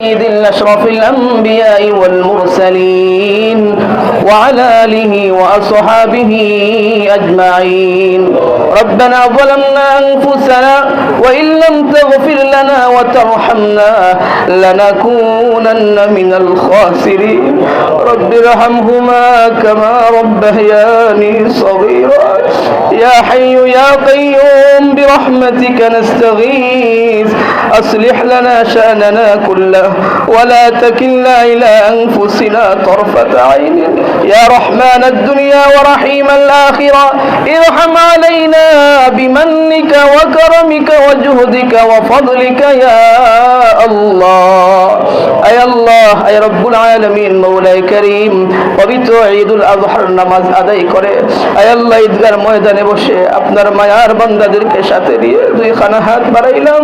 سيد أشرف الأنبياء والمرسلين وعلى آله وأصحابه أجمعين. ربنا ظلمنا أنفسنا وإن لم تغفر لنا وترحمنا لنكونن من الخاسرين. رب ارحمهما كما ربياني صغيرا. يا حي يا قيوم برحمتك نستغيث أصلح لنا شأننا كله ولا تكلنا إلى أنفسنا طرفة عين. يا رحمن الدنيا ورحيم الآخرة ارحم علينا بمنك وكرمك وجهدك وفضلك يا الله. أي الله أي رب العالمين مولاي كريم পবিত্র ঈদুল আযহার নামাজ আদায় করে আয় আল্লাহ ঈদগার ময়দানে বসে আপনার মায়ার বান্দাদেরকে সাথে নিয়ে দুইখানা হাত বাড়াইলাম।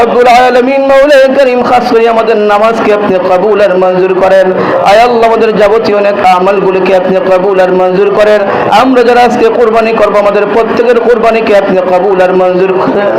রব্বুল আলামিন মওলাই করিম খাস করে আমাদের নামাজকে আপনি কবুল আর মঞ্জুর করেন। আয় আল্লাহ আমাদের যাবতীয় অনেক আমলগুলোকে আপনি কবুল আর মঞ্জুর করেন। আমরা যারা আজকে কুরবানি করব আমাদের প্রত্যেকের কুরবানিকে আপনি কবুল আর মঞ্জুর করেন।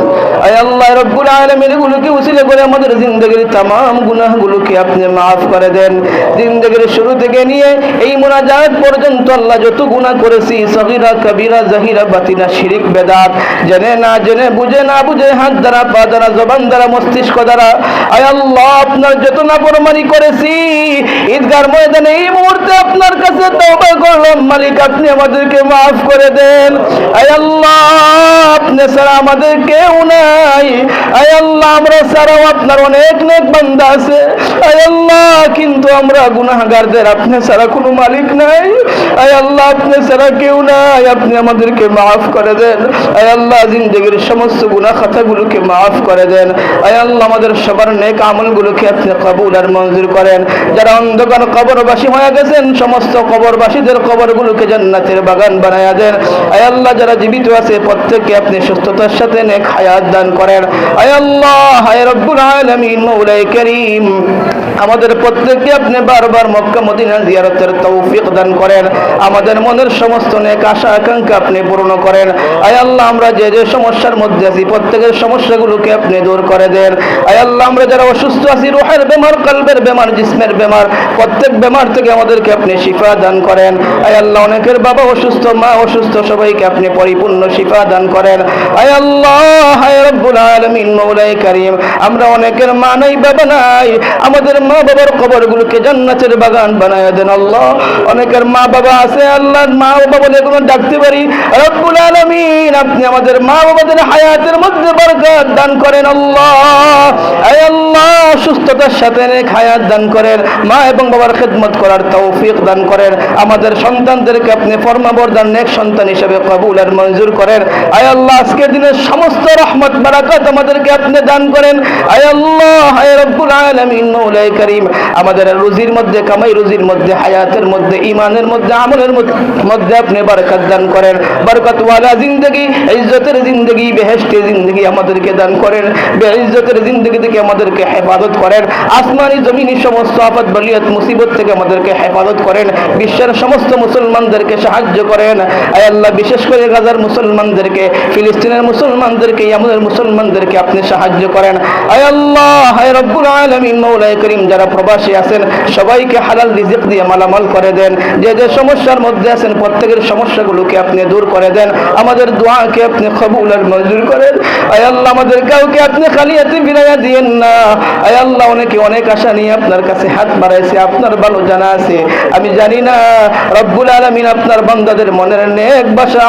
আয় আল্লাহ রব্বুল আলামিন এগুলোকে উসিলা করে আমাদের জিন্দেগীর तमाम গুনাহগুলোকে আপনি maaf করে দেন। জিন্দেগীর শুরু থেকে নিয়ে এই মুনাজাত পর্যন্ত আল্লাহ যত গুনাহ করেছি সগীরা কবিরা জাহিরা বাতিনা শিরক বেদাত জেনে না জেনে বুঝে না বুঝে হাত দ্বারা পা দ্বারা জবান দ্বারা মস্তিষ্ক দ্বারা আয় আল্লাহ আপনার যত নাফরমানি করেছি ঈদগার ময়দানে এই মুহূর্তে আপনার কাছে তওবা করলাম মালিক আপনি আমাদেরকে maaf করে দেন। আয় আল্লাহ আপনি ছাড়া আমাদের কেউ নাই। আয় আল্লাহ আমরা ছাড়াও আপনার অনেক নেক বান্দা আছে। আয় আল্লাহ কিন্তু আমরা গুনাহগারদের আপনি ছাড়া কোনো মালিক নাই। আয় আল্লাহ আপনি ছাড়া কেউ নাই। আপনি আমাদেরকে maaf করে দেন। আয় আল্লাহ জিন্দেগীর সমস্ত গুনাহ খাতাগুলোকে maaf করে দেন। আয় আল্লাহ আমাদের সবার নেক আমলগুলোকে আপনি কবুল আর মঞ্জুর করেন। যারা অন্ধকার কবরবাসী হয়ে গেছেন সমস্ত কবরবাসীদের কবরগুলোকে জান্নাতের বাগান বানায়া দেন। আয় আল্লাহ যারা জীবিত আছে প্রত্যেককে আপনি সুস্থতার সাথে নেক হায়াত দান করেন। আয় আল্লাহ হায় রব্বুল আলামিন মওলাই করিম আমাদের প্রত্যেককে আপনি বারবার মক্কা মদিনা জিয়ারতের তৌফিক দান করেন। আমাদের মনের সমস্ত নেক আশা আকাঙ্ক্ষা আপনি পূর্ণ করেন। আয় আল্লাহ আমরা যে যে সমস্যার মধ্যে আছি প্রত্যেকের সমস্যাগুলোকে আপনি দূর করে দেন। আয় আল্লাহ আমরা যারা অসুস্থ আছি রূহের বেমার কলবের বেমার জিসমের বেমার প্রত্যেক বেমার থেকে আমাদেরকে আপনি শিফা দান করেন। আয় আল্লাহ অনেকের বাবা অসুস্থ মা অসুস্থ সবাইকে আপনি পরিপূর্ণ শিফা দান করেন। আয় আল্লাহ হায় রব্বুল আলামিন মওলাই করিম আমরা অনেকের মা নাই বাবা নাই আমাদের মা বাবার কবরগুলোকে জান্নাতের বাগান বানায়া দেন। আল্লাহ অনেকের মা বাবা আছে আল্লাহ মা বাবা বলে কোনো ডাকতে পারি রব্বুল আলামিন আপনি আমাদের মা বাবাদের হায়াতের মধ্যে বরকত দান করেন। আল্লাহ আয় আল্লাহ সুস্থতার সাথে নেক হায়াত দান করেন। মা এবং বাবার খিদমত করার তৌফিক দান করেন। আমাদের সন্তানদেরকে আপনি ফরমাবরদার নেক সন্তান হিসেবে কবুল আর মঞ্জুর করেন। আয় আল্লাহ আজকের দিনের সমস্ত রহমত বারাকাত আমাদেরকে আপনি দান করেন। আয় আল্লাহ আয় রব্বুল আলামিন মওলাই করিম আমাদের রুজির মধ্যে কামাই রুজির মধ্যে হায়াতের মধ্যে ঈমানের মধ্যে আমলের মধ্যে আপনি বরকত দান করেন। বরকত ওয়ালা জিন্দেগি ইজ্জতের জিন্দেগি বেহেশতের জিন্দেগি আমাদেরকে দান করেন। বেইজ্জতের জিন্দেগি থেকে আমাদেরকে হেফাজত করেন। আসমানি জমিনি সমস্ত আফত বলিয়ত মুসিবত থেকে আমাদেরকে হেফাজত করেন। বিশ্বের সমস্ত মুসলমানদেরকে সাহায্য করেন। আয় আল্লাহ বিশেষ করে গাজার মুসলমানদেরকে ফিলিস্তিনের মুসলমানদেরকে ইয়ামানের মুসলমানদেরকে আপনি সাহায্য করেন। আয় আল্লাহ হায় রব্বুল আলামিন মওলাই করিম যারা প্রবাসী আছেন সবাইকে হালাল রিজিক দিয়ে মালামাল করে দেন। যে যে সমস্যার মধ্যে আছেন প্রত্যেকের সমস্যাগুলোকে আপনি দূর করে দেন। আমাদের দোয়াকে আপনি কবুল আর মঞ্জুর করেন। আয় আল্লাহ আমাদের কাউকে আপনি খালি হাতে ফিরাইয়া দিয়েন না। আয় আল্লাহ অনেকে অনেক আশা নিয়ে আপনার কাছে হাত বাড়াইছে আপনার ভালো জানা আছে আমি জানি না রব্বুল আলামিন আপনার বান্দাদের মনের নেক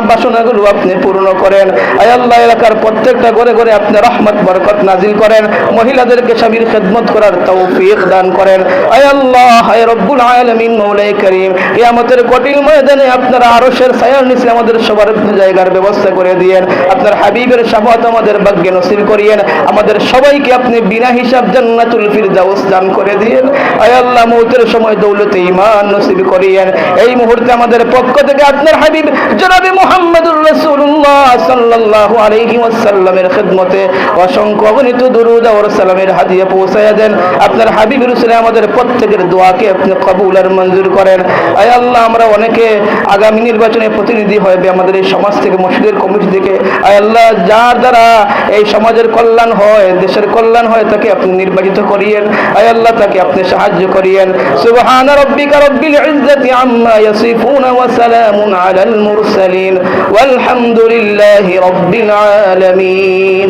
বাসনাগুলো আপনি পূর্ণ করেন। আয় আল্লাহ এলাকার প্রত্যেকটা ঘরে ঘরে আপনি রহমত বরকত নাজিল করেন। মহিলাদেরকে স্বামীর খিদমত করার তৌফিক দান করেন। আয় আল্লাহ হায় রব্বুল আলামিন মওলাই করিম কিয়ামতের কঠিন ময়দানে আপনার আরশের ছায়ার নিচে আমাদের সবার জায়গার ব্যবস্থা করে দিয়েন। আপনার হাবিবের শাফাত আমাদের ভাগ্যে নসিব করিয়েন। আমাদের সবাইকে আপনি বিনা হিসাব জান্নাতুল ফিরদাউস দান করে দিয়েন। আয় আল্লাহ মওতের সময় দৌলতে ঈমান নসিব করিয়েন। এই মুহূর্তে আমাদের পক্ষ থেকে আপনার হাবিব জনাবে মুহাম্মদুর রাসূলুল্লাহ সাল্লাল্লাহু আলাইহি ওয়াসাল্লামের খিদমতে অসংখ্য অগণিত দুরূদ ও সালামের হাদিয়া পৌঁছায়া দেন। আপনার হাবিব রাসূল আমাদের প্রত্যেকের দোয়াকে আপনি কবুল আর মঞ্জুর করেন। আয় আল্লাহ, আমরা অনেকে আগামী নির্বাচনে প্রতিনিধি হবে আমাদের এই সমাজ থেকে, মসজিদের কমিটি থেকে। আয় আল্লাহ, যার দ্বারা এই সমাজের কল্যাণ হয়, দেশের কল্যাণ হয়, তাকে আপনি নির্বাচিত করিয়েন। আয় আল্লাহ, তাকে আপনি সাহায্য করিয়েন। সুবহান রাব্বিকা রাব্বিল ইজ্জাতি আম্মা ইয়াসিফুন ওয়া সালামুন আলাল মুরসালিন ওয়ালহামদুলিল্লাহি রাব্বিল আলামিন।